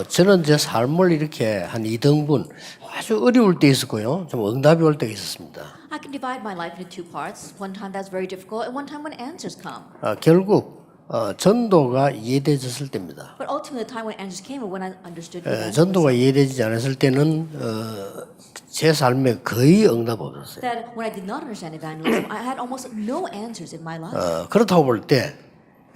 저는 제 삶을 이렇게 한 2등분 아주 어려울 때 있었고요. 좀 응답이 올 때가 있었습니다. I can divide my life into two parts. One time that's very difficult, and one time when answers come. 결국 전도가 이해되었을 때입니다. But ultimately, the time when answers came, and when I understood 전도가 evangelism, 이해되지 않았을 때는 제 삶에 거의 응답 없었어요. that when I did not understand evangelism, I had almost no answers in my life. 그렇다고 볼 때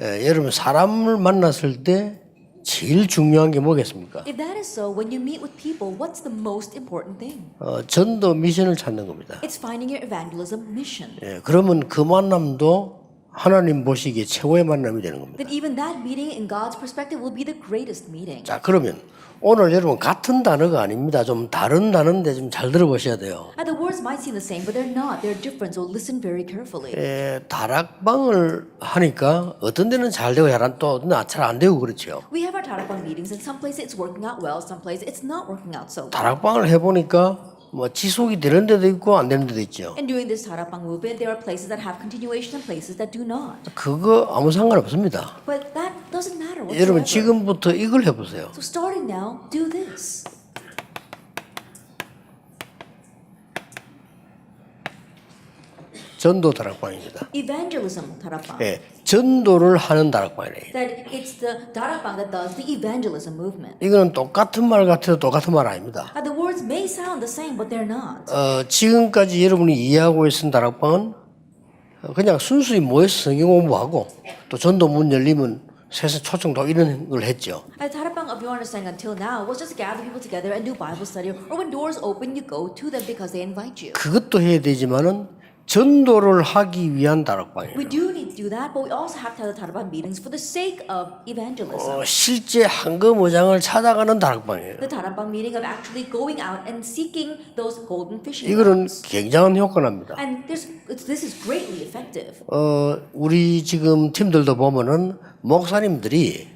여러분 사람을 만났을 때 제일 중요한 게 뭐겠습니까? If that is so, when you meet with people, what's the most important thing? 전도 미션을 찾는 겁니다. It's finding your evangelism mission. 그러면 그 만남도 하나님 보시기에 최고의 만남이 되는 겁니다. That even that meeting, in God's perspective, will be the greatest meeting. 자, 그러면 오늘 여러분 같은 단어가 아닙니다. 좀 다른 단어인데 좀 잘 들어보셔야 돼요. And the words might seem the same, but they're not. They're different, so listen very carefully. 다락방을 하니까 어떤 데는 잘 되고 또 잘 안 되고 그렇죠. We have our Tarapang meetings, and some places it's working out well, some places it's not working out so well. 다락방을 해보니까 뭐 지속이 되는 데도 있고 안 되는 데도 있죠. And during this Tarapang movement, there are places that have continuation and places that do not. 그거 아무 상관없습니다. But that doesn't matter 여러분 whatsoever. 지금부터 이걸 해보세요. So starting now, do this. 전도 다락방입니다. Evangelism Tarapang. 전도를 하는 다락방이에요. That it's the Tarapang that does the evangelism movement. 이거는 똑같은 말 같아도 똑같은 말 아닙니다. The words may sound the same, but they're not. 지금까지 여러분이 이해하고 있는 다락방은 그냥 순수히 모여서 성경 공부하고 또 전도 문 열리면 세상 초청도 이런 걸 했죠. Tarapang, of your understanding until now, was just gather people together and do Bible study, or when doors open, you go to them because they invite you. 그것도 해야 되지만은 전도를 하기 위한 다락방이에요. We do need to do that, but we also have to have the Tarapang meetings for the sake of evangelism. 실제 황금어장을 찾아가는 다락방이에요. The Tarapang meeting of actually going out and seeking those golden fishing 이거는 grounds. 굉장한 효과가 납니다. And this is greatly effective. 우리 지금 팀들도 보면은 목사님들이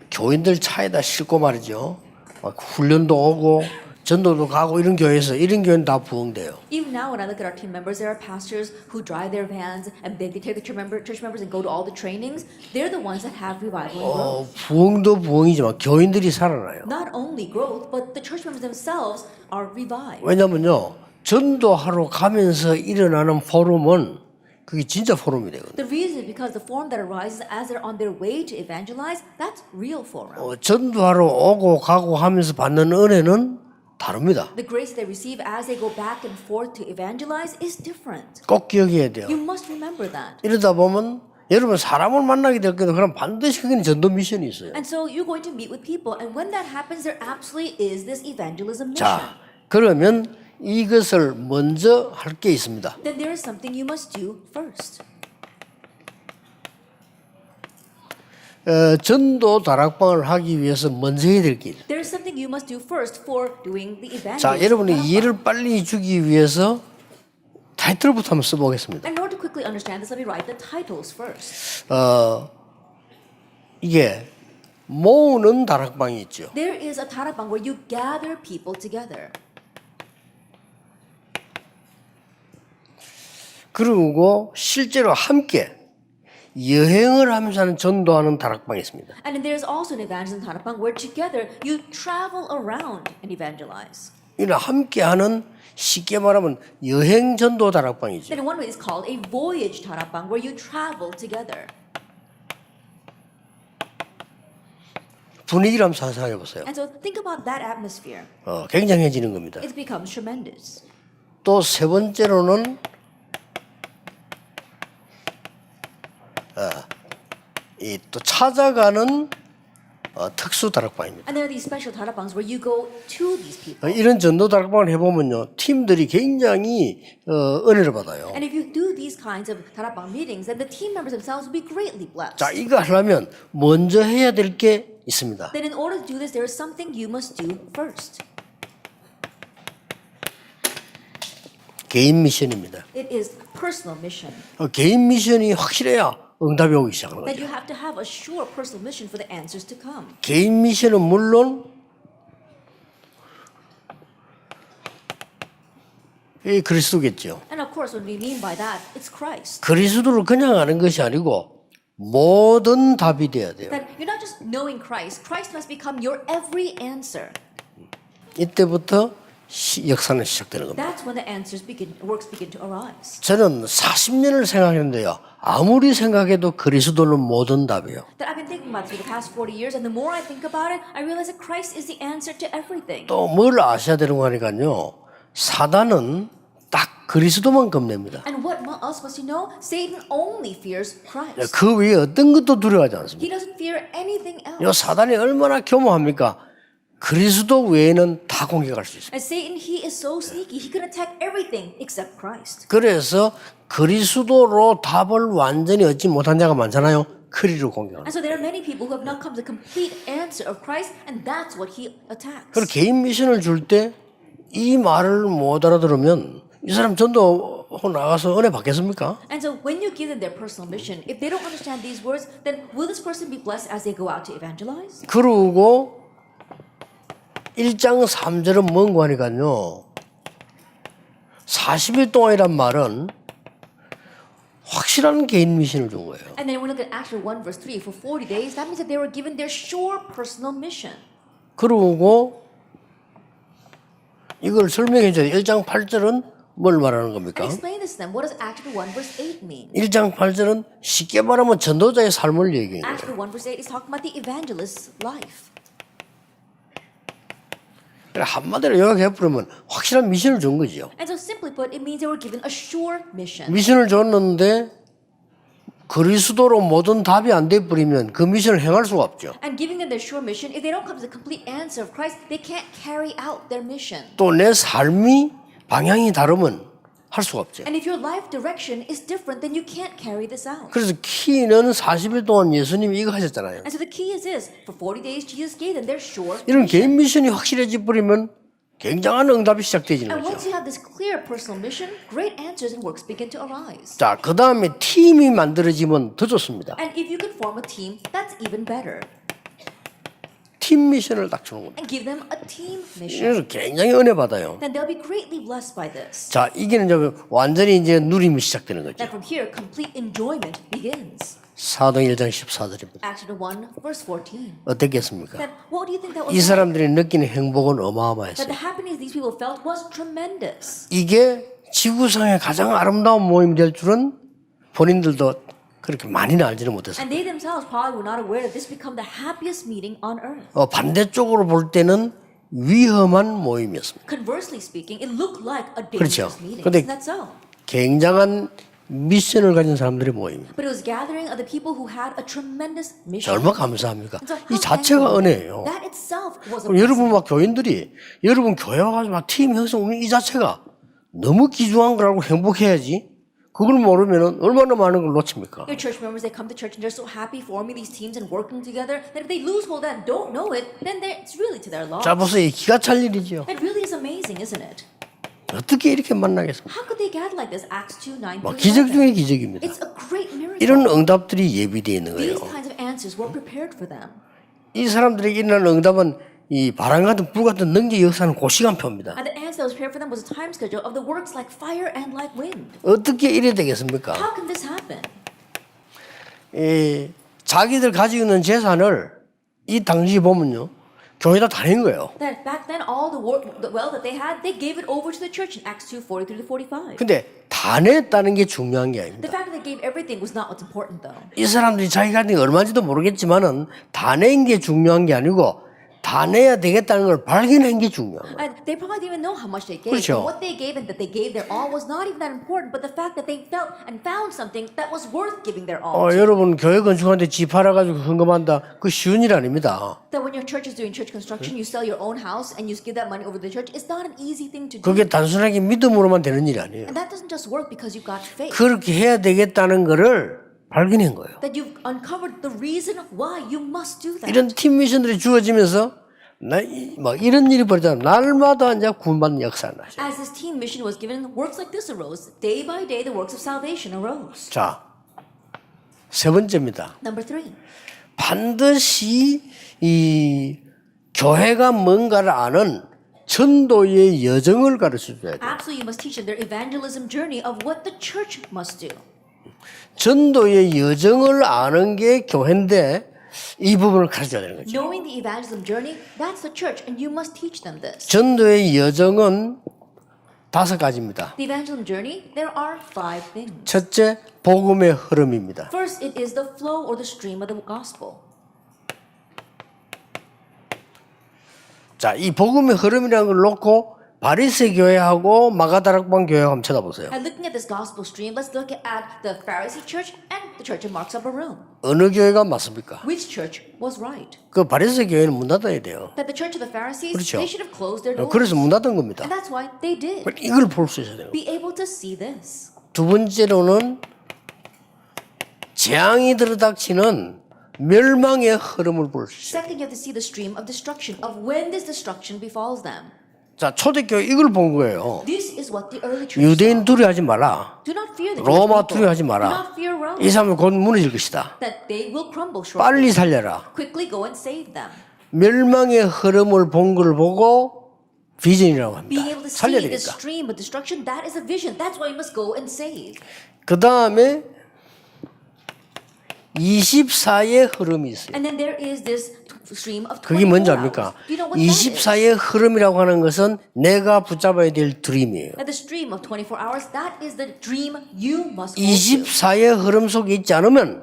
교인들 차에다 싣고 말이죠. 막 훈련도 오고 전도도 가고 이런 교회에서 이런 교회는 다 부흥돼요. Even now, when I look at our team members, there are pastors who drive their vans and they take the church members and go to all the trainings. They're the ones that have revival and growth. 부흥도 부흥이지만 교인들이 살아나요. Not only growth, but the church members themselves are revived. 왜냐면요, 전도하러 가면서 일어나는 포럼은 그게 진짜 포럼이 되거든요. The reason is because the forum that arises as they're on their way to evangelize, that's real forum. 전도하러 오고 가고 하면서 받는 은혜는 다릅니다. The grace they receive as they go back and forth to evangelize is different. 꼭 기억해야 돼요. You must remember that. 이러다 보면 여러분 사람을 만나게 될 건데 그럼 반드시 그게 전도 미션이 있어요. And so you're going to meet with people, and when that happens, there absolutely is this evangelism mission. 자, 그러면 이것을 먼저 할 게 있습니다. Then there is something you must do first. 전도 다락방을 하기 위해서 먼저 해야 될 게 있어요. There is something you must do first for doing the evangelism. 자, 여러분이 이해를 빨리 주기 위해서 타이틀부터 한번 써보겠습니다. And in order to quickly understand this, let me write the titles first. 이게 모으는 다락방이 있죠. There is a tarapang where you gather people together. 그리고 실제로 함께 여행을 하면서 하는 전도하는 다락방이 있습니다. And then there's also an evangelism tarapang where together you travel around and evangelize. 이는 함께하는 쉽게 말하면 여행 전도 다락방이죠. Then in one way it's called a voyage tarapang where you travel together. 분위기를 한번 상상해 보세요. And so think about that atmosphere. 굉장해지는 겁니다. It becomes tremendous. 또 세 번째로는 이 또 찾아가는 특수 다락방입니다. And there are these special tarapangs where you go to these people. 이런 전도 다락방을 해보면요, 팀들이 굉장히 은혜를 받아요. And if you do these kinds of tarapang meetings, then the team members themselves will be greatly blessed. 자, 이거 하려면 먼저 해야 될 게 있습니다. Then in order to do this, there is something you must do first. 개인 미션입니다. It is personal mission. 개인 미션이 확실해야 응답이 오기 시작하는 That 거죠. you have to have a sure personal mission for the answers to come. 개인 미션은 물론 이 그리스도겠죠. And of course, what we mean by that, it's Christ. 그리스도를 그냥 아는 것이 아니고 모든 답이 돼야 돼요. That you're not just knowing Christ. Christ must become your every answer. 이때부터 역사는 시작되는 겁니다. That's when the works begin to arise. 저는 40년을 생각했는데요. 아무리 생각해도 그리스도는 모든 답이에요. That I've been thinking about for the past 40 years, and the more I think about it, I realize that Christ is the answer to everything. 또 뭘 아셔야 되는 거 하니까요. 사단은 딱 그리스도만 겁냅니다. And what else must you know? Satan only fears Christ. 그 외에 어떤 것도 두려워하지 않습니다. He doesn't fear anything else. 요 사단이 얼마나 교모합니까? 그리스도 외에는 다 공격할 수 있습니다. And Satan, he is so sneaky. He can attack everything except Christ. 그래서 그리스도로 답을 완전히 얻지 못한 자가 많잖아요. 그리로 공격합니다. And so there are many people who have not come to the complete answer of Christ, and that's what he attacks. 그리고 개인 미션을 줄 때 이 말을 못 알아들으면 이 사람 전도하고 나가서 은혜 받겠습니까? And so when you give them their personal mission, if they don't understand these words, then will this person be blessed as they go out to evangelize? 그러고 1장 3절은 뭔고 하니까요. 40일 동안이란 말은 확실한 개인 미션을 준 거예요. And then we look at Acts 1 verse 3, for 40 days, that means that they were given their sure personal mission. 그러고 이걸 설명해 줘야 돼요. 1장 8절은 뭘 말하는 겁니까? And explain this to them. What does Acts 1 verse 8 mean? 1장 8절은 쉽게 말하면 전도자의 삶을 얘기해요. Acts 1 verse 8 is talking about the evangelist's life. 한마디로 요약해버리면 확실한 미션을 준 거죠. And so simply put, it means they were given a sure mission. 미션을 줬는데 그리스도로 모든 답이 안 돼버리면 그 미션을 행할 수가 없죠. And giving them their sure mission, if they don't come to the complete answer of Christ, they can't carry out their mission. 또 내 삶이 방향이 다르면 할 수가 없죠. And if your life direction is different, then you can't carry this out. 그래서 키는 40일 동안 예수님이 이거 하셨잖아요. And so the key is this. For 40 days, Jesus gave them their sure 이런 mission. 개인 미션이 확실해져 버리면 굉장한 응답이 시작되지는 And 거죠. once you have this clear personal mission, great answers and works begin to arise. 자, 그 다음에 팀이 만들어지면 더 좋습니다. And if you can form a team, that's even better. 팀 미션을 딱 주는 겁니다. And give them a team mission. 그래서 굉장히 은혜 받아요. Then they'll be greatly blessed by this. 자, 이게는 이제 완전히 이제 누림이 시작되는 거죠. Then from here, complete enjoyment begins. 사도행 1장 14절입니다. Acts 1 verse 14. 어떻겠습니까? Then what do you think that was 이 like? 사람들이 느끼는 행복은 That 어마어마했어요. the happiness these people felt was tremendous. 이게 지구상의 가장 아름다운 모임이 될 줄은 본인들도 그렇게 많이는 알지는 못했어요. And they themselves probably were not aware that this become the happiest meeting on earth. 반대쪽으로 볼 때는 위험한 모임이었습니다. Conversely speaking, it looked like a 그렇죠. dangerous meeting. 근데 Isn't that so? 굉장한 미션을 가진 사람들의 모임입니다. But it was gathering of the people who had a tremendous mission. 얼마나 감사합니까? And so 이 how 자체가 thankful. 은혜예요. That itself was a 그럼 여러분 blessing. 막 교인들이 여러분 교회 와가지고 막 팀 형성 이 자체가 너무 귀중한 거라고 행복해야지. 그걸 모르면 얼마나 많은 걸 놓칩니까? Your church members, they come to church and they're so happy forming these teams and working together that if they lose hold of that and don't know it, then it's really to their loss. 자, 보세요. 기가 찰 일이죠. That really is amazing, isn't it? 어떻게 이렇게 만나겠습니까? How could they gather like this? Acts 2, 9 막 through 기적 11. 중의 기적입니다. It's a great miracle. 이런 응답들이 예비되어 있는 거예요. These kinds of answers were prepared for them. 이 사람들에게 일어나는 응답은 이 바람 같은 불 같은 능지 역사는 그 시간표입니다. And the answer that was prepared for them was a time schedule of the works like fire and like wind. 어떻게 이래 되겠습니까? How can this happen? 자기들 가지고 있는 재산을 이 당시 보면요. 교회다 다닌 거예요. That back then, all the wealth that they had, they gave it over to the church in Acts 2, 43 to 45. 근데 다 냈다는 게 중요한 게 아닙니다. The fact that they gave everything was not what's important, though. 이 사람들이 자기가 가진 게 얼마인지도 모르겠지만은 다 낸 게 중요한 게 아니고 다 내야 되겠다는 걸 발견한 게 중요한 거예요. And they probably didn't even know how much they gave. 그렇죠. And what they gave and that they gave their all was not even that important, but the fact that they felt and found something that was worth giving their all. to. 여러분 교회 건축하는데 집 팔아가지고 헌금한다. 그 쉬운 일 아닙니다. That when your church is doing church construction, you sell your own house and you give that money over to the church. It's not an easy thing to do. 그게 단순하게 믿음으로만 되는 일이 아니에요. And that doesn't just work because you've got faith. 그렇게 해야 되겠다는 거를 발견한 거예요. That you've uncovered the reason why you must do that. 이런 팀 미션들이 주어지면서 막 이런 일이 벌어져 날마다 이제 구원받는 역사가 나죠. As this team mission was given, works like this arose. Day by day, the works of salvation arose. 자, 세 번째입니다. Number 3. 반드시 이 교회가 뭔가를 아는 전도의 여정을 가르쳐 줘야 돼요. Absolutely, you must teach them their evangelism journey of what the church must do. 전도의 여정을 아는 게 교회인데 이 부분을 가르쳐야 되는 거죠. Knowing the evangelism journey, that's the church, and you must teach them this. 전도의 여정은 5가지입니다. The evangelism journey, there are 5 things. 첫째, 복음의 흐름입니다. First, it is the flow or the stream of the gospel. 자, 이 복음의 흐름이라는 걸 놓고 바리새 교회하고 마가다락방 교회 한번 쳐다보세요. And looking at this gospel stream, let's look at the Pharisee church and the church of Mark's upper room. 어느 교회가 맞습니까? Which church was right? 그 바리새 교회는 문 닫아야 돼요. That the church of the Pharisees, 그렇죠. they should have closed their doors. 그래서 문 닫은 겁니다. And that's why they did. 이걸 볼 수 있어야 돼요. Be able to see this. 두 번째로는 재앙이 들어닥치는 멸망의 흐름을 볼 수 있어요. Second, you have to see the stream of destruction, of when this destruction befalls them. 자, 초대교회 이걸 본 거예요. This is what the early church 유대인 saw. 두려워하지 마라. Do not fear the Jewish 로마 people. 두려워하지 Do 마라. not fear Rome. 이 사람은 곧 무너질 것이다. That they will crumble shortly. 빨리 살려라. Quickly go and save them. 멸망의 흐름을 본 걸 보고 비전이라고 합니다. Being able to see 살려야 the 되니까. stream of destruction, that is a vision. That's why you must go and save. 그 다음에 24의 흐름이 있어요. And then there is this stream of 24 그게 뭔지 hours. 압니까? Do you know what that is? 24의 흐름이라고 하는 것은 내가 붙잡아야 될 드림이에요. That the stream of 24 hours, that is the dream you must hold to. 24의 흐름 속에 있지 않으면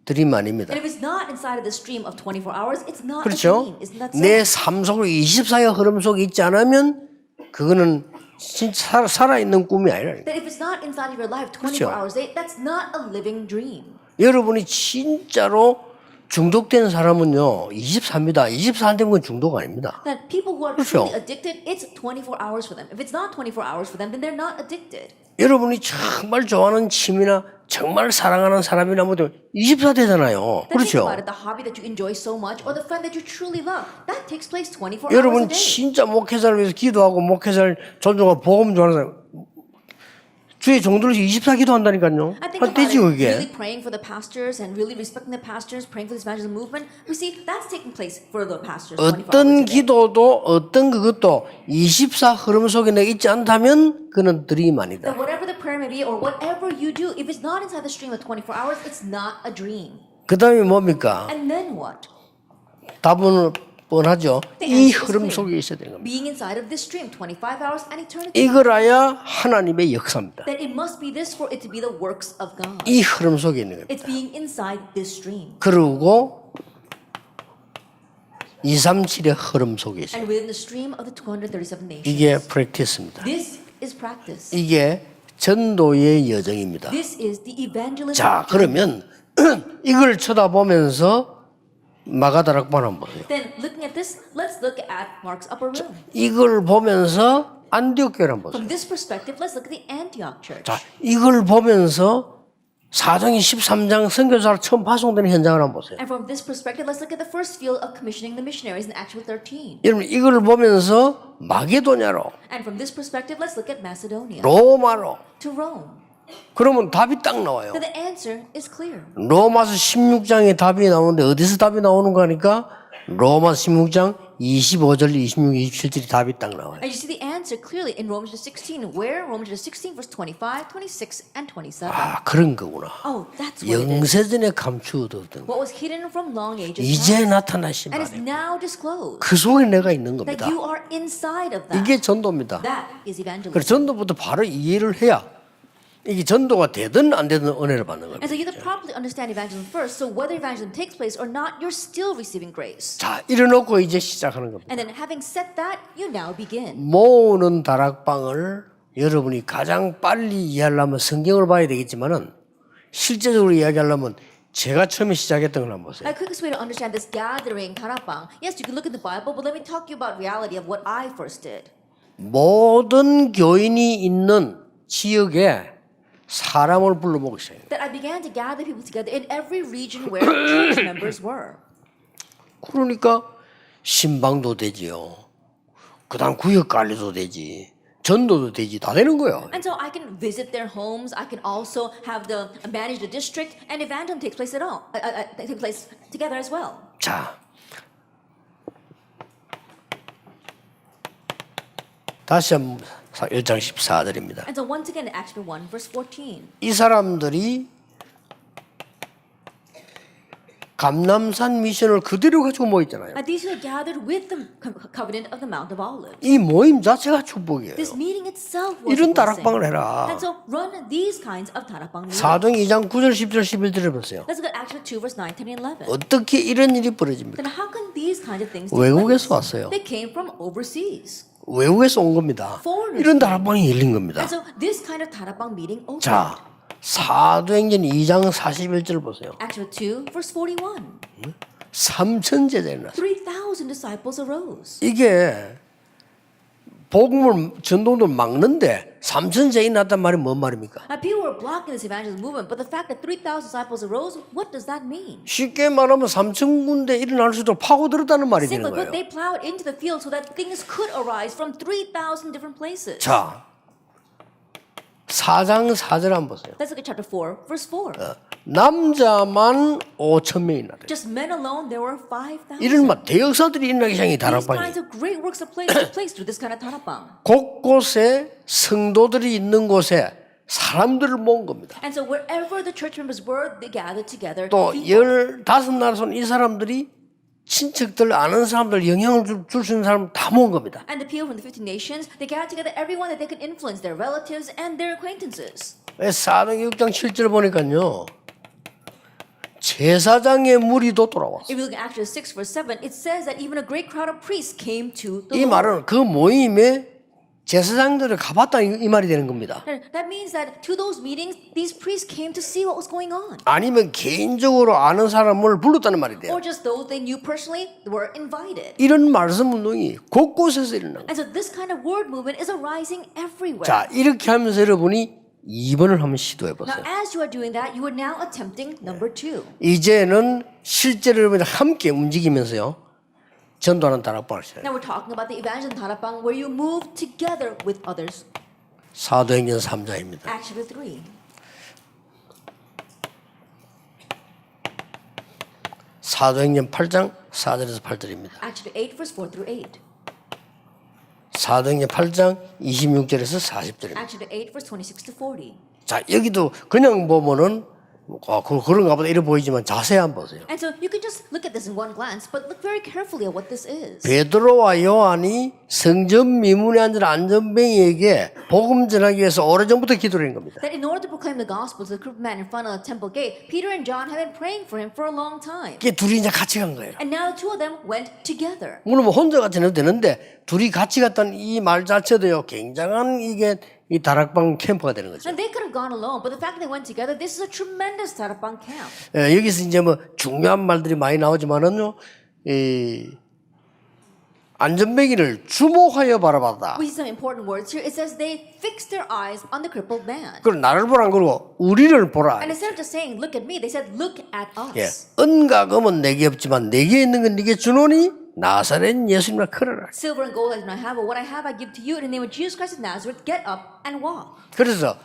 드림 아닙니다. And if it's not inside of the stream of 24 hours, it's not a 그렇죠? dream. Isn't that so? 내 삶 속에 24의 흐름 속에 있지 않으면 그거는 진짜 살아있는 꿈이 아니라. That if it's not inside of your life 24 그렇죠. hours a day, that's not a living dream. 여러분이 진짜로 중독된 사람은요 24입니다. 24 안 되면 그건 중독 아닙니다. That people who are 그렇죠. truly addicted, it's 24 hours for them. If it's not 24 hours for them, then they're not addicted. 여러분이 정말 좋아하는 취미나 정말 사랑하는 사람이나 뭐든 24 되잖아요. Then think 그렇죠? about it, the hobby that you enjoy so much or the friend that you truly love, that takes place 24 hours a 여러분 day. 진짜 목회자를 위해서 기도하고 목회자를 존중하고 복음 좋아하는 사람 주의 종들로서 24 기도한다니까요. I think 안 about 되지 it, 그게. really praying for the pastors and really respecting the pastors, praying for this evangelism movement. We see that's taking place for the pastors 24 hours 어떤 a day. 기도도 어떤 그것도 24 흐름 속에 내가 있지 않다면 그는 드림 아니다. That whatever the prayer may be or whatever you do, if it's not inside the stream of 24 hours, it's not a dream. 그 다음에 뭡니까? And then what? 답은 뻔하죠. The 이 answer is 흐름 clear. 속에 있어야 되는 겁니다. Being inside of this stream, 25 hours and eternity. 이걸아야 하나님의 역사입니다. That it must be this for it to be the works of God. 이 흐름 속에 있는 겁니다. It's being inside this stream. 그리고 237의 흐름 속에 있어요. And within the stream of the 237 nations. 이게 프랙티스입니다. This is practice. 이게 전도의 여정입니다. This is the evangelism. 자, 그러면 이걸 쳐다보면서 마가다락방 한번 보세요. Then looking at this, let's look at Mark's upper room. 이걸 보면서 안디옥 교회를 한번 보세요. From this perspective, let's look at the Antioch church. 자, 이걸 보면서 사도행 13장 선교사로 처음 파송되는 현장을 한번 보세요. And from this perspective, let's look at the first field of commissioning the missionaries in Acts 13. 여러분 이걸 보면서 마게도냐로 And from this perspective, let's look at Macedonia 로마로 to Rome. 그러면 답이 딱 나와요. So the answer is clear. 로마서 16장에 답이 나오는데 어디서 답이 나오는 거니까 로마서 16장 25절, 26, 27절이 답이 딱 나와요. And you see the answer clearly in Romans 16, where Romans 16, verse 25, 26, and 27. 아, 그런 거구나. Oh, that's what it is. 영세전에 감추어뒀던 What was hidden from long ages 이제 past 나타나신 and is 말이에요. now disclosed. 그 속에 내가 있는 That 겁니다. you are inside of that. 이게 전도입니다. That is evangelism. 그래서 전도부터 바로 이해를 해야 이게 전도가 되든 안 되든 은혜를 받는 And 겁니다. so you have to properly understand evangelism first. So whether evangelism takes place or not, you're still receiving grace. 자, 이래놓고 이제 시작하는 겁니다. And then having said that, you now begin. 모으는 다락방을 여러분이 가장 빨리 이해하려면 성경을 봐야 되겠지만은 실제적으로 이야기하려면 제가 처음에 시작했던 걸 한번 보세요. A quickest way to understand this gathering, Karapang, yes, you can look at the Bible, but let me talk to you about reality of what I first did. 모든 교인이 있는 지역에 사람을 불러보기 시작해요. That I began to gather people together in every region where church members were. 그러니까 신방도 되지요. 그다음 구역 관리도 되지. 전도도 되지. 다 되는 거예요. And so I can visit their homes. I can also have the manage the district, and evangelism takes place at all. Takes place together as well. 자, 다시 한번 1장 14절입니다. And so once again, in Acts 1, verse 14, 이 사람들이 감람산 미션을 그대로 가지고 모였잖아요. And these who had gathered with the covenant of the Mount of Olives. 이 모임 자체가 축복이에요. This meeting itself was 이런 a blessing. 다락방을 해라. And so run these kinds of 다락방 meetings. 사도행 2장 9절 10절 11절을 보세요. Let's look at Acts 2 verse 9, 10, and 11. 어떻게 이런 일이 벌어집니까? Then how can these kinds of things take 외국에서 place? 왔어요. They came from overseas. 외국에서 온 겁니다. Foreigners 이런 다락방이 열린 겁니다. And so this kind of 다락방 meeting opened. 자, 사도행전 2장 41절 보세요. Acts 2 verse 41. 3천 제자가 났어요. 3,000 disciples arose. 이게 복음을 전도를 막는데 3천 제자가 났단 말이 뭔 말입니까? Now, people were blocking this evangelist movement, but the fact that 3,000 disciples arose, what does that mean? 쉽게 말하면 3천 군데 일어날 수 있도록 파고들었다는 말이 되는 Simply 거예요. put, they plowed into the field so that things could arise from 3,000 different places. 자, 4장 4절 한번 보세요. Let's look at chapter 4, verse 4. 남자만 5천 명이나 돼요. Just men alone, there were 5,000. 이런 막 대역사들이 일어나기 시작이 These 다락방이. kinds of great works of took place through this kind of 다락방. 곳곳에 성도들이 있는 곳에 사람들을 모은 겁니다. And so wherever the church members were, they gathered together. 또 people. 15나라에서 온 이 사람들이 친척들 아는 사람들 영향을 줄 수 있는 사람 다 모은 겁니다. And the people from the 15 nations, they gathered together everyone that they could influence, their relatives and their acquaintances. 사도행 6장 7절 보니까요. 제사장의 무리도 돌아왔어요. If you look at Acts 6 verse 7, it says that even a great crowd of priests came to the 이 Lord. 말은 그 모임에 제사장들을 가봤다 이 말이 되는 겁니다. That means that to those meetings, these priests came to see what was going on. 아니면 개인적으로 아는 사람을 불렀다는 말이 돼요. Or just those they knew personally were invited. 이런 말씀 운동이 곳곳에서 일어난 거예요. And so this kind of word movement is arising everywhere. 자, 이렇게 하면서 여러분이 2번을 한번 시도해 보세요. Now, as you are doing that, you are now attempting number 2. 이제는 실제로 여러분이 함께 움직이면서요. 전도하는 다락방을 시작해요. Now we're talking about the evangelism 다락방 where you move together with others. 사도행전 3장입니다. Acts 3. 사도행전 8장 4절에서 8절입니다. Acts 8 verse 4 through 8. 사도행전 8장 26절에서 40절입니다. Acts 8 verse 26 to 40. 자, 여기도 그냥 보면은 그런가 보다 이래 보이지만 자세히 한번 보세요. And so you can just look at this in one glance, but look very carefully at what this is. 베드로와 요한이 성전 미문에 앉은 안전뱅이에게 복음 전하기 위해서 오래전부터 기도를 한 겁니다. That in order to proclaim the gospel to the crippled man in front of the temple gate, Peter and John have been praying for him for a long time. 이게 둘이 이제 같이 간 거예요. And now the two of them went together. 물론 뭐 혼자 같이 해도 되는데 둘이 같이 갔다는 이 말 자체도요 굉장한 이게 이 다락방 캠프가 되는 거죠. And they could have gone alone, but the fact that they went together, this is a tremendous 다락방 camp. 여기서 이제 뭐 중요한 말들이 많이 나오지만은요, 이 안전뱅이를 주목하여 바라봤다. We see some important words here. It says they fixed their eyes on the crippled man. 그걸 나를 보라 안 그러고 우리를 보라. And instead of just saying, look at me, they said, look at 예, us. 은과 금은 내게 없지만 내게 있는 건 네게 주노니 나사렛 예수님을 걸어라. Silver and gold I do not have, but what I have I give to you. In the name of Jesus Christ of Nazareth, get up and walk. 그래서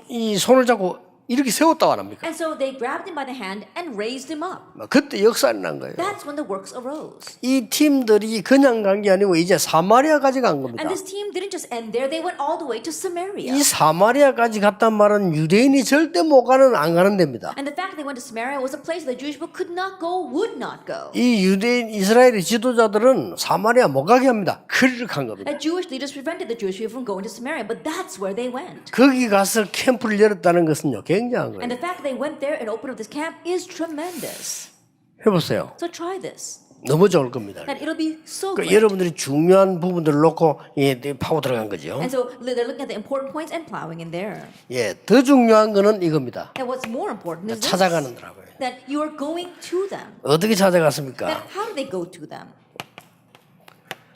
이 손을 잡고 이렇게 세웠다고 안 합니까? And so they grabbed him by the hand and raised him up. 그때 역사가 난 거예요. That's when the works arose. 이 팀들이 그냥 간 게 아니고 이제 사마리아까지 간 겁니다. And this team didn't just end there, they went all the way to Samaria. 이 사마리아까지 갔단 말은 유대인이 절대 못 가는 안 가는 데입니다. And the fact they went to Samaria was a place where the Jewish people could not go, would not go. 이 유대인 이스라엘의 지도자들은 사마리아 못 가게 합니다. 그리를 간 겁니다. The Jewish leaders prevented the Jewish people from going to Samaria, but that's where they went. 거기 가서 캠프를 열었다는 것은요 굉장한 And 거예요. the fact they went there and opened up this camp is tremendous. 해보세요. So try this. 너무 좋을 겁니다. And it'll be so 그 great. 여러분들이 중요한 부분들을 놓고 파고 들어간 거죠. And so they're looking at the important points and plowing in there. 예, 더 중요한 거는 이겁니다. And what's more important is this, 찾아가는 거라고요. that you are going to them. 어떻게 찾아갔습니까? Then how do they go to them?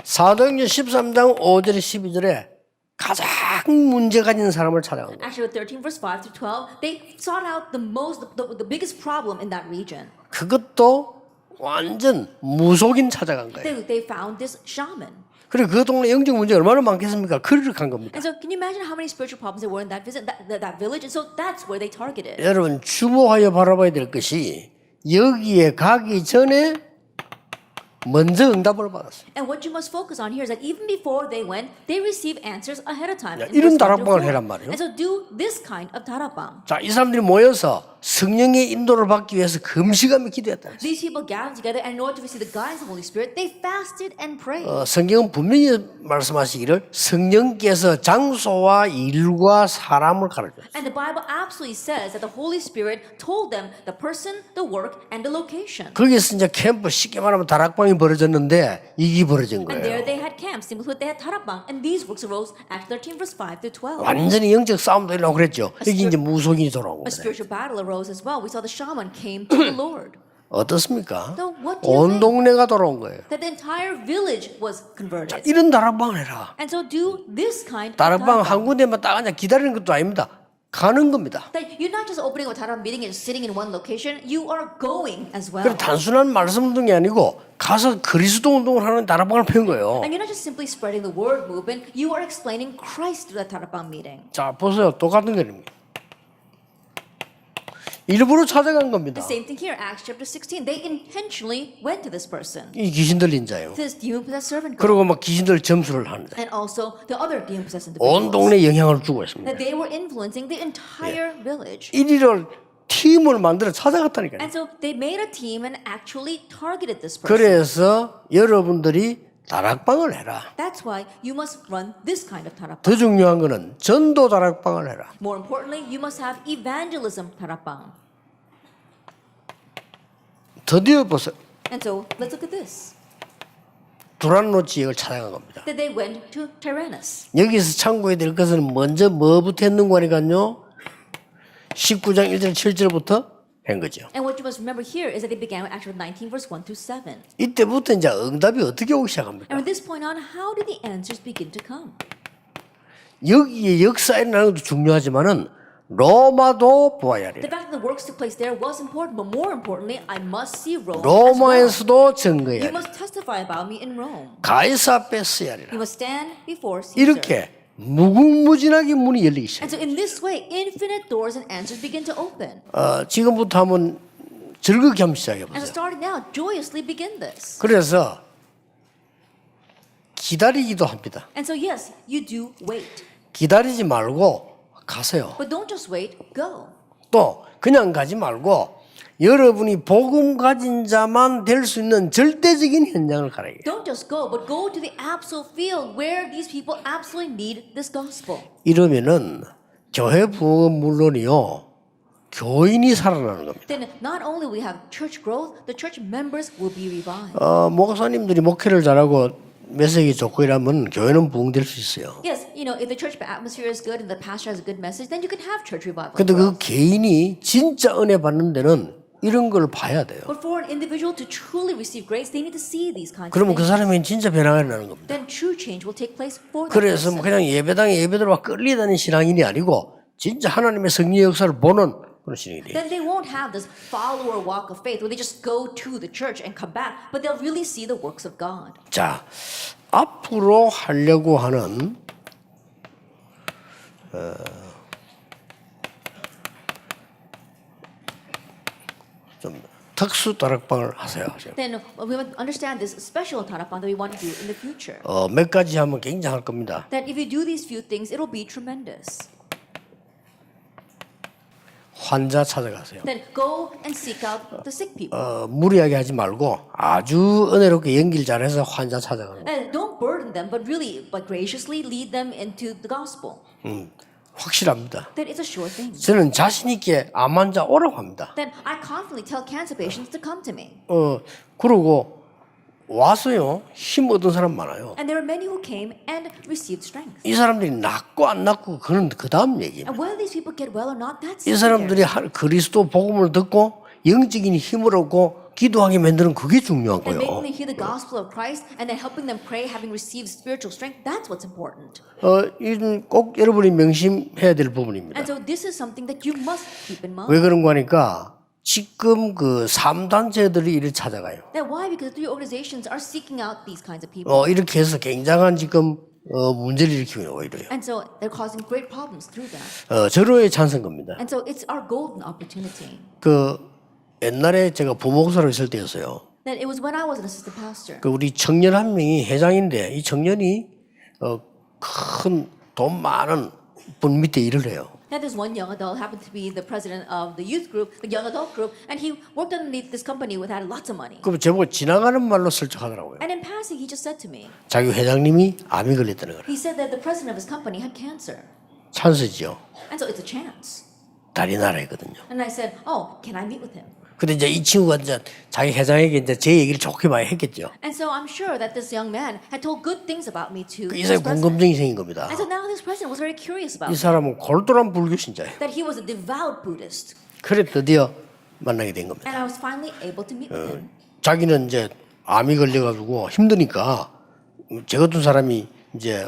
사도행전 13장 5절에 12절에 가장 문제가 있는 사람을 찾아간 거예요. Actually, 13 verse 5 to 12, they sought out the biggest problem in that region. 그것도 완전 무속인 찾아간 거예요. They found this shaman. 그리고 그 동네 영적 문제가 얼마나 많겠습니까? 그리를 간 겁니다. And so can you imagine how many spiritual problems there were in that village? And so that's where they targeted. 여러분 주목하여 바라봐야 될 것이 여기에 가기 전에 먼저 응답을 받았어요. And what you must focus on here is that even before they went, they received answers ahead of time. 야, in 이런 verse 1 through 다락방을 4. 해란 말이에요. And so do this kind of 다락방. 자, 이 사람들이 모여서 성령의 인도를 받기 위해서 금식하며 기도했다. These people gathered together, and in order to receive the guidance of the Holy Spirit, they fasted and prayed. 성경은 분명히 말씀하시기를 성령께서 장소와 일과 사람을 가르쳐요. And the Bible absolutely says that the Holy Spirit told them the person, the work, and the location. 거기서 이제 캠프 쉽게 말하면 다락방이 벌어졌는데 이게 벌어진 And there 거예요. they had camps. Simply put, they had tarabang, and these works arose. Acts 13, verse 5 to 12. 완전히 영적 싸움도 일어나고 그랬죠. 여기 이제 무속인이 돌아온 A 거예요. spiritual battle arose as well. We saw the shaman came to the Lord. 어떻습니까? So what do you 온 think? 동네가 돌아온 거예요. That the entire village was converted. 이런 다락방을 해라. And so do this kind of 다락방 tarabang. 한 군데만 딱 앉아 기다리는 것도 아닙니다. 가는 겁니다. That you're not just opening a tarabang meeting and sitting in one location. You are going as well. 그래 단순한 말씀 운동이 아니고 가서 그리스도 운동을 하는 다락방을 편 거예요. And you're not just simply spreading the word movement. You are explaining Christ through that tarabang meeting. 자 보세요. 똑같은 거입니다. 일부러 찾아간 겁니다. The same thing here, Acts chapter 16. They intentionally went to this person, 이 귀신 들린 자예요. to this demon-possessed servant girl, 그리고 막 귀신들 점수를 하는 자. and also the other demon-possessed 온 individuals. 동네 영향을 주고 있습니다. That they were influencing the entire village. 이리를 팀을 만들어 찾아갔다니까요. And so they made a team and actually targeted this person. 그래서 여러분들이 다락방을 해라. That's why you must run this kind of tarapang. 더 중요한 거는 전도 다락방을 해라. More importantly, you must have evangelism tarapang. 드디어 보세요. And so let's look at this. 두란노 지역을 찾아간 겁니다. That they went to Tyrannus. 여기서 참고해야 될 것은 먼저 뭐부터 했는 거니까요. 19장 1절 7절부터 한 거죠. And what you must remember here is that they began with Acts 19 verse 1 to 7. 이때부터 이제 응답이 어떻게 오기 시작합니까? And from this point on, how did the answers begin to come? 여기에 역사에 나는 것도 중요하지만은 로마도 보아야 The 돼요. fact that the works took place there was important, but more importantly, I must see Rome as well. 로마에서도 증거해야 You 돼요. must testify about me in Rome. 가이사 앞에 서야 You 돼요. must stand before Caesar. 이렇게 무궁무진하게 문이 열리기 시작해요. And so in this way, infinite doors and answers begin to open. 지금부터 한번 즐겁게 한번 시작해 And so 보세요. starting now, joyously begin this. 그래서 기다리기도 합니다. And so yes, you do wait. 기다리지 말고 가세요. But don't just wait, go. 또 그냥 가지 말고 여러분이 복음 가진 자만 될 수 있는 절대적인 현장을 가라. Don't just go, but go to the absolute field where these people absolutely need this gospel. 이러면은 교회 부흥은 물론이요. 교인이 살아나는 겁니다. Then not only will we have church growth, the church members will be revived. 목사님들이 목회를 잘하고 메시지 좋고 이러면 교회는 부흥될 수 있어요. Yes, you know, if the church atmosphere is good and the pastor has a good message, then you can have church revival. 근데 그 개인이 진짜 은혜 받는 데는 이런 걸 봐야 돼요. But for an individual to truly receive grace, they need to see these kinds of 그러면 그 things. 사람이 진짜 변화가 일어나는 겁니다. Then true change will take place for that 그래서 person. 뭐 그냥 예배당에 예배드로 끌리다는 신앙인이 아니고 진짜 하나님의 성령 역사를 보는 그런 신앙이 돼요. Then they won't have this follower walk of faith where they just go to the church and come back, but they'll really see the works of God. 자, 앞으로 하려고 하는 좀 특수 다락방을 하세요. Then we must understand this special tarapang that we want to do in the future. 몇 가지 하면 굉장할 겁니다. That if you do these few things, it'll be tremendous. 환자 찾아가세요. Then go and seek out the sick people. 무리하게 하지 말고 아주 은혜롭게 연기를 잘해서 환자 찾아가는 거예요. And don't burden them, but really, but graciously lead them into the gospel. 확실합니다. Then it's a sure thing. 저는 자신 있게 암 환자 오라고 합니다. Then I confidently tell cancer patients to come to me. 그러고 와서요 힘 얻은 사람 많아요. And there are many who came and received strength. 이 사람들이 낫고 안 낫고 그건 그 다음 얘기입니다. And whether these people get well or not, that's 이 사람들이 그리스도 복음을 듣고 영적인 힘을 얻고 기도하게 만드는 그게 중요한 And making 거예요. them hear the gospel of Christ and then helping them pray, having received spiritual strength, that's what's important. 이건 꼭 여러분이 명심해야 될 부분입니다. And so this is something that you must keep in mind. 왜 그런 거니까 지금 그 3단체들이 이를 찾아가요. That why? Because three organizations are seeking out these kinds of people. 이렇게 해서 굉장한 지금 문제를 일으키고 있는 오히려요. And so they're causing great problems through that. 절호의 찬성겁니다. And so it's our golden opportunity. 그 옛날에 제가 부목사로 있을 때였어요. That it was when I was an assistant pastor. 그 우리 청년 한 명이 회장인데 이 청년이 큰 돈 많은 분 밑에 일을 해요. Now, there's one young adult happened to be the president of the youth group, the young adult group, and he worked underneath this company with had lots of money. 그럼 저보고 지나가는 말로 슬쩍 하더라고요. And in passing, he just said to me, 자기 회장님이 암이 걸렸다는 거예요. he said that the president of his company had cancer. 찬스지요. And so it's a chance. 다리 나라거든요. And I said, oh, can I meet with him? 근데 이제 이 친구가 이제 자기 회장에게 이제 제 얘기를 좋게 많이 했겠죠. And so I'm sure that this young man had told good things about me to 이 this 사람이 president. 궁금증이 생긴 겁니다. And so now this president was very curious about 이 사람은 골똘한 불교 신자예요. that he was a devout Buddhist. 그래 드디어 만나게 된 겁니다. And I was finally able to meet with him. 자기는 이제 암이 걸려가지고 힘드니까 저 같은 사람이 이제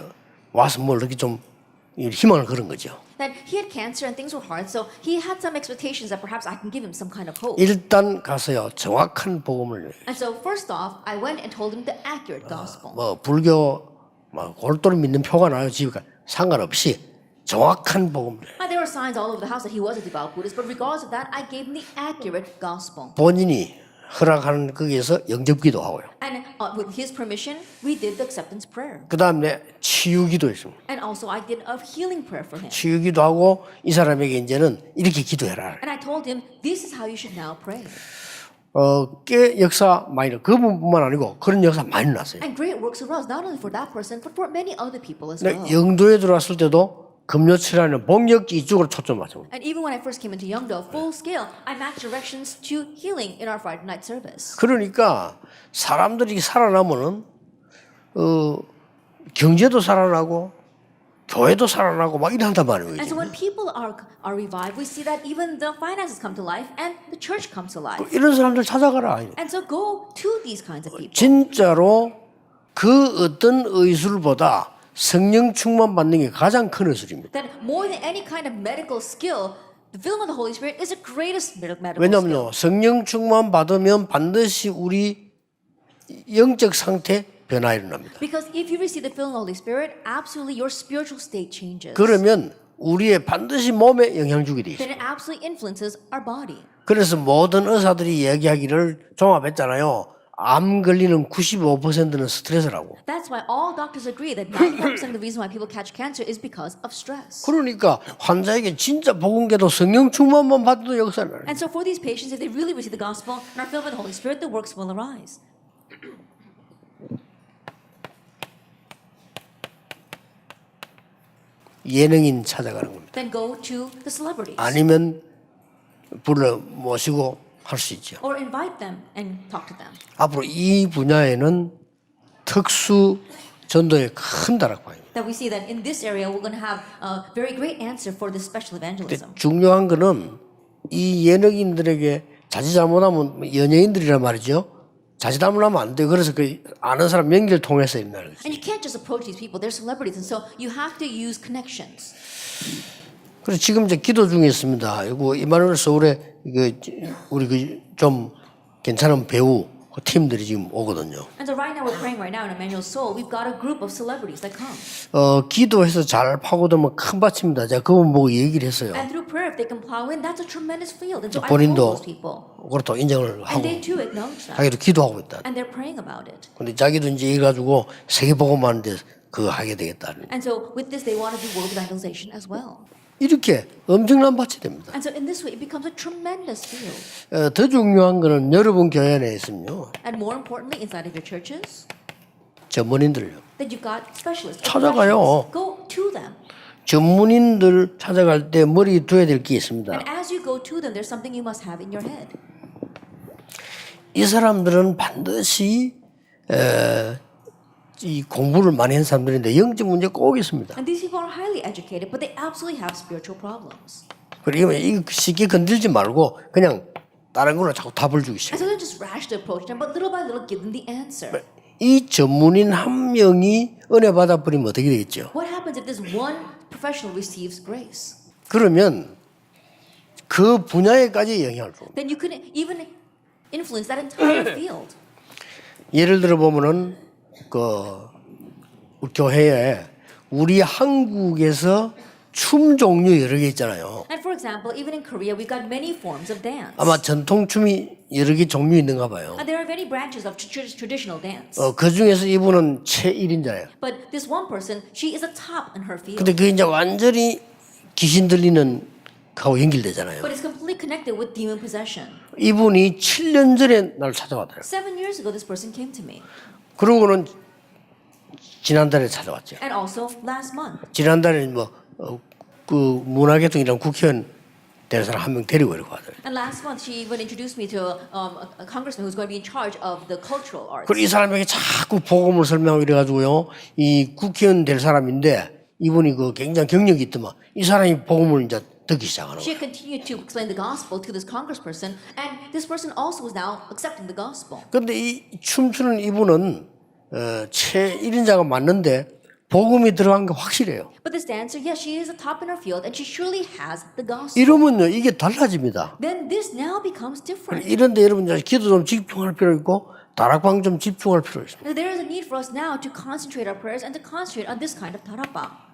와서 뭘 이렇게 좀 희망을 걸은 거죠. That he had cancer and things were hard, so he had some expectations that perhaps I can give him some kind of hope. 일단 가서요 정확한 복음을 And so first off, I went and told him the accurate gospel. 뭐 불교 뭐 골똘히 믿는 표가 나요 집에 상관없이 정확한 복음을 There were signs all over the house that he was a devout Buddhist, but regardless of that, I gave him the accurate gospel. 본인이 허락하는 거기에서 영접기도 하고요. And with his permission, we did the acceptance prayer. 그 다음에 치유기도 했습니다. And also I did a healing prayer for him. 치유기도 하고 이 사람에게 이제는 이렇게 기도해라. And I told him, this is how you should now pray. 꽤 역사 많이 나. 그분뿐만 아니고 그런 역사 많이 났어요. And great works arose, not only for that person, but for many other people as well. 영도에 들어왔을 때도 금요칠하는 복력기 이쪽으로 초점 맞춥니다. And even when I first came into Yeongdo, full scale, I matched directions to healing in our Friday night service. 그러니까 사람들이 살아나면은 경제도 살아나고 교회도 살아나고 막 이런단 말이에요. And so when people are revived, we see that even the finances come to life and the church comes to life. 이런 사람들 찾아가라. And so go to these kinds of people. 진짜로 그 어떤 의술보다 성령 충만 받는 게 가장 큰 의술입니다. That more than any kind of medical skill, the filling of the Holy Spirit is the greatest medical skill. 왜냐하면요, 성령 충만 받으면 반드시 우리 영적 상태 변화 일어납니다. Because if you receive the filling of the Holy Spirit, absolutely your spiritual state changes. 그러면 우리의 반드시 몸에 영향 주게 돼 있어요. Then it absolutely influences our body. 그래서 모든 의사들이 얘기하기를 종합했잖아요. 암 걸리는 95%는 스트레스라고. That's why all doctors agree that 94% of the reason why people catch cancer is because of stress. 그러니까 환자에게 진짜 복음계도 성령 충만만 받도 역사를. And so for these patients, if they really receive the gospel and are filled with the Holy Spirit, the works will arise. 예능인 찾아가는 겁니다. Then go to the celebrities. 아니면 불러 모시고 할 수 있죠. Or invite them and talk to them. 앞으로 이 분야에는 특수 전도의 큰 다락방입니다. That we see that in this area we're going to have a very great answer for this special evangelism. 중요한 거는 이 예능인들에게 자칫 잘못하면 연예인들이란 말이죠. 자칫 잘못하면 안 돼요. 그래서 그 아는 사람 연결 통해서 있는 And you can't just approach these people. They're celebrities, and so you have to use connections. 그래서 지금 이제 기도 중에 있습니다. 이거 이마누엘 서울에 이거 우리 그 좀 괜찮은 배우 팀들이 지금 오거든요. And so right now we're praying right now in Emmanuel Soul. We've got a group of celebrities that come. 기도해서 잘 파고들면 큰 밭입니다. 제가 그분 보고 얘기를 했어요. And through prayer, if they can plow in, that's a tremendous field. And so I told 본인도 those people, 그렇다고 인정을 and 하고 they too acknowledge that, 자기도 기도하고 있다. and they're praying about it. 근데 자기도 이제 이래가지고 세계복음하는데 그거 하게 되겠다. And so with this, they want to do world evangelization as well. 이렇게 엄청난 밭이 됩니다. And so in this way, it becomes a tremendous field. 더 중요한 거는 여러분 교회 안에 있으면요. And more importantly, inside of your churches, 전문인들요. that you've got specialists. 찾아가요. Go to them. 전문인들 찾아갈 때 머리에 둬야 될 게 있습니다. And as you go to them, there's something you must have in your head. 이 사람들은 반드시 이 공부를 많이 한 사람들인데 영적 문제 꼭 있습니다. And these people are highly educated, but they absolutely have spiritual problems. 그리고 이거 쉽게 건들지 말고 그냥 다른 걸로 자꾸 답을 주기 And 시작해요. so don't just rash to approach them, but little by little give them the answer. 이 전문인 한 명이 은혜 받아버리면 어떻게 되겠죠? What happens if this one professional receives grace? 그러면 그 분야에까지 영향을 줘. Then you could even influence that entire field. 예를 들어 보면은 우리 교회에 우리 한국에서 춤 종류 여러 개 있잖아요. And for example, even in Korea, we've got many forms of dance. 아마 전통 춤이 여러 개 종류 있는가 봐요. And there are many branches of traditional dance. 그 중에서 이분은 최 1인자예요. But this one person, she is a top in her field. 근데 그게 이제 완전히 귀신 들리는 하고 연결되잖아요. But it's completely connected with demon possession. 이분이 7년 전에 날 찾아왔더라고요. 7 years ago, this person came to me. 그러고는 지난달에 찾아왔죠. And also last month. 지난달에 그 문화계통이랑 국회의원 될 사람 한 명 데리고 이러고 하더라고요. And last month, she even introduced me to a congressman who's going to be in charge of the cultural arts. 그리고 이 사람에게 자꾸 복음을 설명하고 이래가지고요. 이 국회의원 될 사람인데 이분이 그 굉장히 경력이 있더만 이 사람이 복음을 이제 듣기 시작하는 She 거예요. continued to explain the gospel to this congressperson, and this person also was now accepting the gospel. 그런데 이 춤추는 이분은 최 1인자가 맞는데 복음이 들어간 게 확실해요. But this dancer, yes, she is a top in her field, and she surely has the gospel. 이러면요 이게 달라집니다. Then this now becomes different. 이런데 여러분 이제 기도 좀 집중할 필요 있고 다락방 좀 집중할 필요 있습니다. Now, there is a need for us now to concentrate our prayers and to concentrate on this kind of tarapa.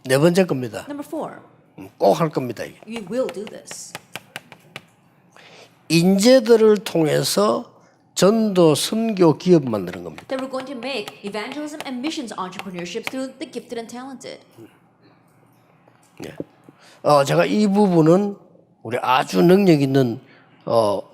네 번째 겁니다. Number 4, 꼭 할 겁니다. 이게. you will do this. 인재들을 통해서 전도 선교 기업 만드는 겁니다. That we're going to make evangelism and missions entrepreneurships through the gifted and talented. 예. 제가 이 부분은 우리 아주 능력 있는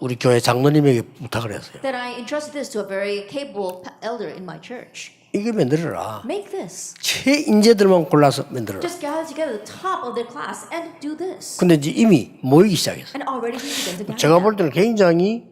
우리 교회 장로님에게 부탁을 했어요. That I entrusted this to a very capable elder in my church. 이게 만들어라. Make this. 최인재들만 골라서 만들어라. Just gather together the top of their class and do this. 근데 이제 이미 모이기 시작했어요. And already we began to gather. 제가 볼 때는 굉장히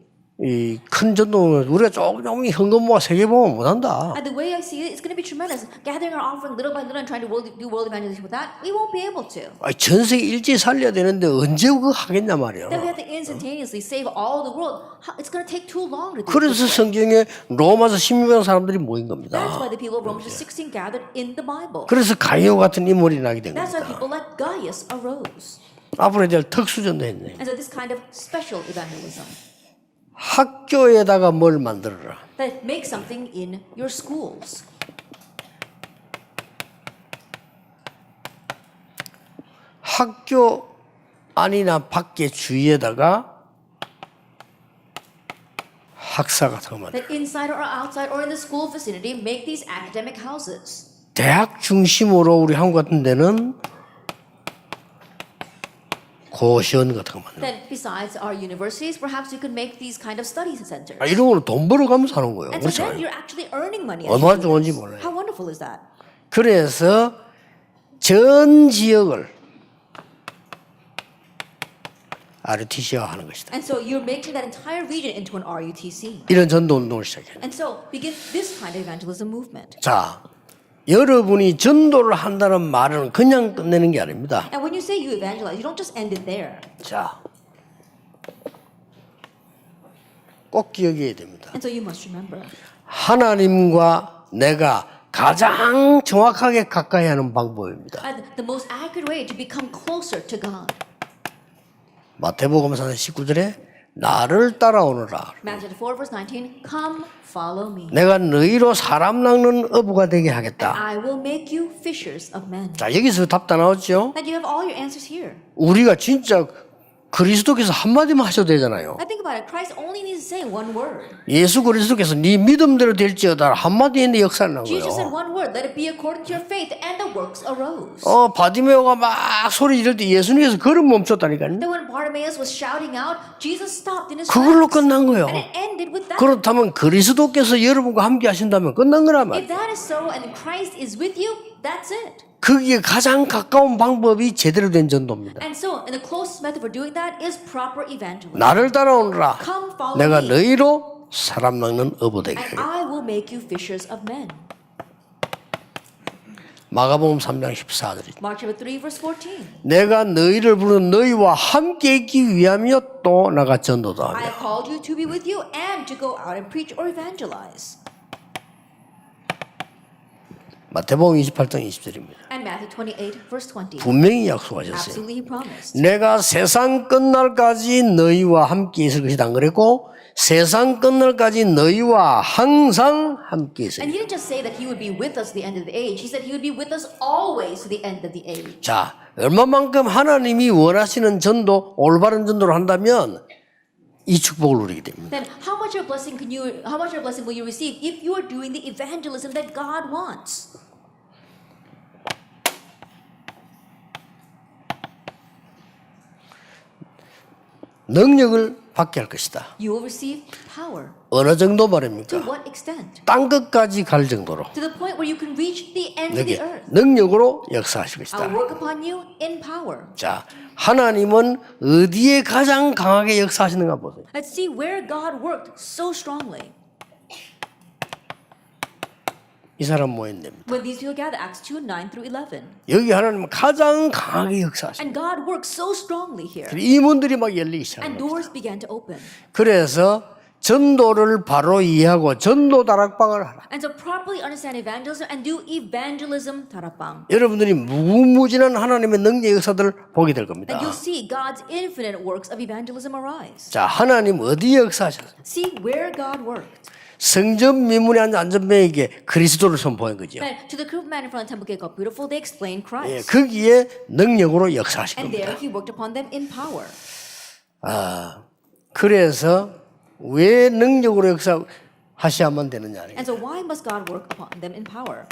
큰 전도 우리가 조금 현금 모아 세계 보면 못한다. And the way I see it, it's going to be tremendous. Gathering our offering little by little and trying to do world evangelism with that, we won't be able to. 전 세계 일제히 살려야 되는데 언제 그거 하겠냐 말이에요. Then we have to instantaneously save all the world. It's going to take too long to do. 그래서 성경에 로마서 16명 사람들이 모인 겁니다. That's why the people of Romans 16 gathered in the Bible. 그래서 가이오 같은 인물이 나게 된 That's why 겁니다. people like Gaius arose. 앞으로 이제 특수전도 했네. And so this kind of special evangelism. 학교에다가 뭘 만들어라. That make something in your schools. 학교 안이나 밖의 주위에다가 학사 같은 거 만들어. That inside or outside or in the school vicinity, make these academic houses. 대학 중심으로 우리 한국 같은 데는 고시원 같은 거 만들어. Then besides our universities, perhaps you could make these kind of study centers. 이런 걸로 돈 벌어가면서 하는 거예요. And so 그렇죠? then you're actually earning money. as 얼마나 you do 좋은지 this. 몰라요. How wonderful is that? 그래서 전 지역을 RUTC화 하는 것이다. And so you're making that entire region into an RUTC. 이런 전도 운동을 시작해요. And so begin this kind of evangelism movement. 자, 여러분이 전도를 한다는 말은 그냥 끝내는 게 아닙니다. And when you say you evangelize, you don't just end it there. 자, 꼭 기억해야 됩니다. And so you must remember 하나님과 내가 가장 정확하게 가까이 하는 방법입니다. the most accurate way to become closer to God. 마태복음 4장 19절에 나를 따라오너라. Matthew 4 verse 19, come follow me. 내가 너희로 사람 낚는 어부가 되게 하겠다. I will make you fishers of men. 자, 여기서 답 다 나왔죠? And you have all your answers here. 우리가 진짜 그리스도께서 한마디만 하셔도 되잖아요. I think about it. Christ only needs to say one word. 예수 그리스도께서 네 믿음대로 될지어다 한마디에 내 역사를 난 Jesus said 거예요. one word, let it be according to your faith, and the works arose. 바디메오가 막 소리 지를 때 예수님께서 걸음 멈췄다니까요. Then when Bartimaeus was shouting out, Jesus stopped in his 그걸로 tracks. 끝난 거예요. And it ended with that. 그렇다면 그리스도께서 여러분과 함께 하신다면 끝난 거란 말이에요. If that is so and Christ is with you, that's it. 거기에 가장 가까운 방법이 제대로 된 전도입니다. And so, and the closest method for doing that is proper evangelism. 나를 따라오너라. Come follow 내가 me, 너희로 사람 낚는 어부 되게 and 하겠다. I will make you fishers of men. 마가복음 3장 14절이죠. Mark chapter 3 verse 14. 내가 너희를 부른 너희와 함께 있기 위함이요 또 나가 전도도 I 하며. have called you to be with you and to go out and preach or evangelize. 마태복음 28장 20절입니다. And Matthew 28 verse 20. 분명히 약속하셨어요. Absolutely he promised. 내가 세상 끝날까지 너희와 함께 있을 것이다 안 그랬고 세상 끝날까지 너희와 항상 함께 있을 And 것이다. he didn't just say that he would be with us to the end of the age. He said he would be with us always to the end of the age. 자, 얼마만큼 하나님이 원하시는 전도, 올바른 전도를 한다면 이 축복을 누리게 됩니다. Then how much of a blessing will you receive if you are doing the evangelism that God wants? 능력을 받게 할 것이다. You will receive power. 어느 정도 To 말입니까? what extent? 땅 끝까지 갈 정도로 To the point where you can reach the ends of 여기 the earth. 능력으로 역사하실 I'll 것이다. work upon you in power. 자, 하나님은 어디에 가장 강하게 역사하시는가 보세요. Let's see where God worked so strongly. 이 사람 모였답니다. When these people gather, Acts 2, 9 through 11. 여기 하나님은 가장 강하게 역사하십니다. And God worked so strongly here. 이 문들이 막 열리기 And 시작합니다. doors began to open. 그래서 전도를 바로 이해하고 전도 다락방을 하라. And so properly understand evangelism and do evangelism tarapang. 여러분들이 무궁무진한 하나님의 능력 역사들을 보게 될 겁니다. And you'll see God's infinite works of evangelism arise. 자, 하나님 어디에 역사하셨어요? See where God worked. 성전 미문에 앉은 안전병에게 그리스도를 선포한 거죠. And to the crippled man in front of the temple gate called Beautiful, they explained 예, Christ. 거기에 능력으로 역사하신 And 겁니다. there he worked upon them in power. 그래서 왜 능력으로 역사하셔야만 되느냐? And so why must God work upon them in power?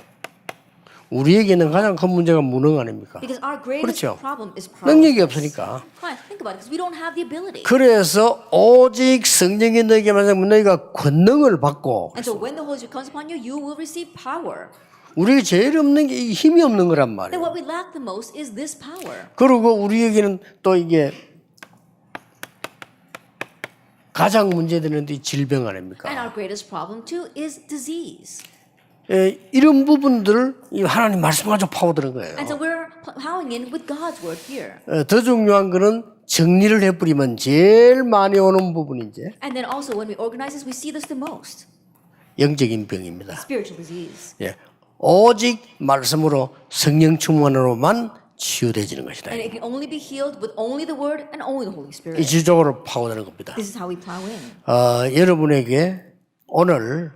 우리에게는 가장 큰 문제가 무능 아닙니까? Because our greatest 그렇죠. problem is 능력이 powerlessness. 없으니까. Fine, think about it, because we don't have the ability. 그래서 오직 성령이 너에게 말하면 너희가 권능을 받고 And so when the Holy Spirit comes upon you, you will receive power. 우리에게 제일 없는 게 이 힘이 없는 거란 Then 말이에요. what we lack the most is this power. 그리고 우리에게는 또 이게 가장 문제되는 이 질병 And 아닙니까? our greatest problem too is disease. 예, 이런 부분들을 이 하나님 말씀 가지고 파고드는 거예요. And so we're plowing in with God's word here. 더 중요한 거는 정리를 해버리면 제일 많이 오는 부분이 이제 And then also when we organize this, we see this the most. 영적인 병입니다. Spiritual disease. 예, 오직 말씀으로 성령 충만으로만 치유되어지는 것이다. And it can only be healed with only the word and only the Holy 이 Spirit. 지적으로 파고드는 겁니다. This is how we plow in. 여러분에게 오늘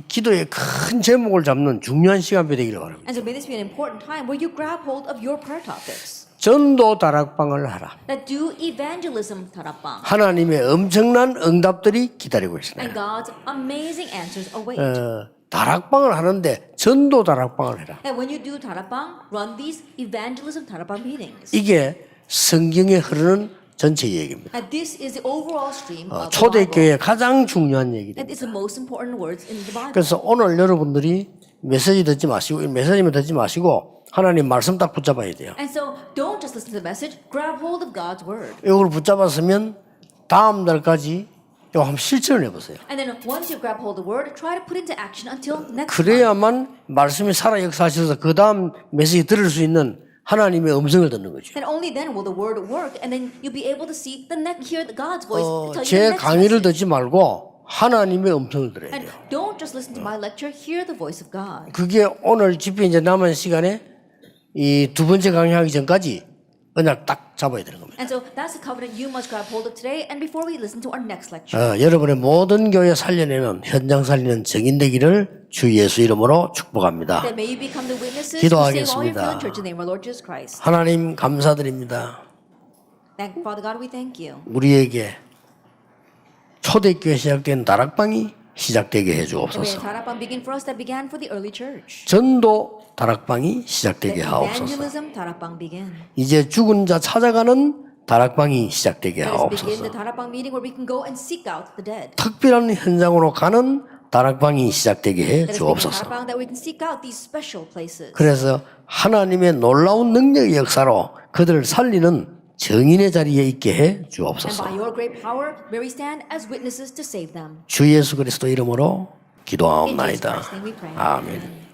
기도의 큰 제목을 잡는 중요한 시간이 되기를 바랍니다. And so may this be an important time where you grab hold of your prayer topics. 전도 다락방을 하라. That do evangelism tarapang. 하나님의 엄청난 응답들이 기다리고 있습니다. And God's amazing answers await. 다락방을 하는데 전도 다락방을 해라. And when you do tarapang, run these evangelism tarapang meetings. 이게 성경에 흐르는 전체 얘기입니다. And this is the overall stream of the Bible. 초대교회의 가장 중요한 얘기입니다. And it's the most important words in the Bible. 그래서 오늘 여러분들이 메시지 듣지 마시고 메시지만 듣지 마시고 하나님 말씀 딱 붙잡아야 돼요. And so don't just listen to the message, grab hold of God's word. 이걸 붙잡았으면 다음 달까지 이거 한번 실천을 해보세요. And then once you grab hold of the word, try to put into action until next month. 그래야만 말씀이 살아 역사하셔서 그 다음 메시지 들을 수 있는 하나님의 음성을 듣는 거죠. And only then will the word work, and then you'll be able to see the next, hear God's voice to tell you 제 the next 강의를 message. 듣지 말고 하나님의 음성을 들어야 And 돼요. don't just listen to my lecture, hear the voice of God. 그게 오늘 집회 이제 남은 시간에 이 두 번째 강의하기 전까지 언약 딱 잡아야 되는 겁니다. And so that's the covenant you must grab hold of today and before we listen to our next lecture. 여러분의 모든 교회 살려내는 현장 살리는 증인 되기를 주 예수 이름으로 축복합니다. That may you become the witnesses who save all your 기도하겠습니다. for the church in the name of our Lord Jesus Christ. 하나님 감사드립니다. Father God, we thank you. 우리에게 초대교회 시작된 다락방이 시작되게 May 해주옵소서. tarapang begin for us that began for the early church. 전도 다락방이 시작되게 Let 하옵소서. evangelism tarapang begin. 이제 죽은 자 찾아가는 다락방이 시작되게 Let us begin 하옵소서. the tarapang meeting where we can go and seek out the dead. 특별한 현장으로 가는 다락방이 시작되게 해 Let us begin the 주옵소서. tarapang that we can seek out these special places. 그래서 하나님의 놀라운 능력의 역사로 그들을 살리는 정인의 자리에 있게 해 And 주옵소서. by your great power, may we stand as witnesses to save them. 주 예수 그리스도 이름으로 In Jesus 기도하옵나이다. Christ's name we pray. 아멘.